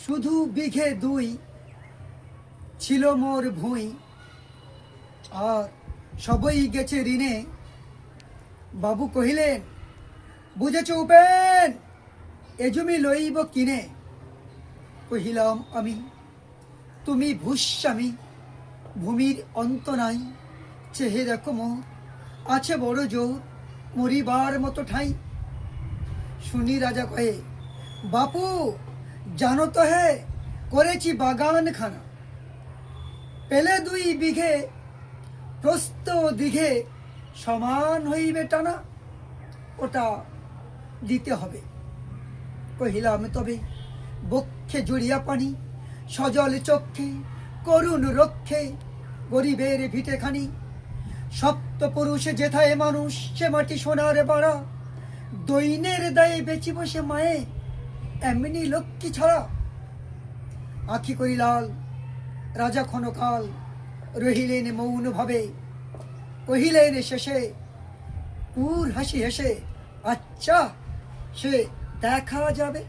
শুধু বিঘে 2 ছিল মোর ভুঁই, আর সবই গেছে ঋণে। বাবু কহিলেন, বুঝেছ উপেন, এ জমি লইব কিনে। কহিলাম আমি, তুমি ভূস্বামী, ভূমির অন্ত নাই। চেহে দেখো মোর, আছে বড় জোর, মরিবার মতো ঠাঁই। শুনি রাজা কয়ে, বাপু জানো তো হে, করেছি বাগান খানা। পেলে 2 বিঘে, প্রস্থ দিঘে সমান হইবে টানা। ওটা দিতে হবে। কহিলাম তবে, বক্ষে জড়িয়া পানি, সজল চক্ষে করুণ রক্ষে, গরিবের ভিটেখানি। সপ্ত পুরুষে যেথায় মানুষ, সে মাটি সোনার বাড়া। দৈনের দায়ে বেঁচি বসে মায়ে, এমনি লক্ষ্মী ছাড়া। আখি করি লাল, রাজা ক্ষণকাল রহিলেন মৌন ভাবে। কহিলেন শেষে পুর হাসি হেসে, আচ্ছা সে দেখা যাবে।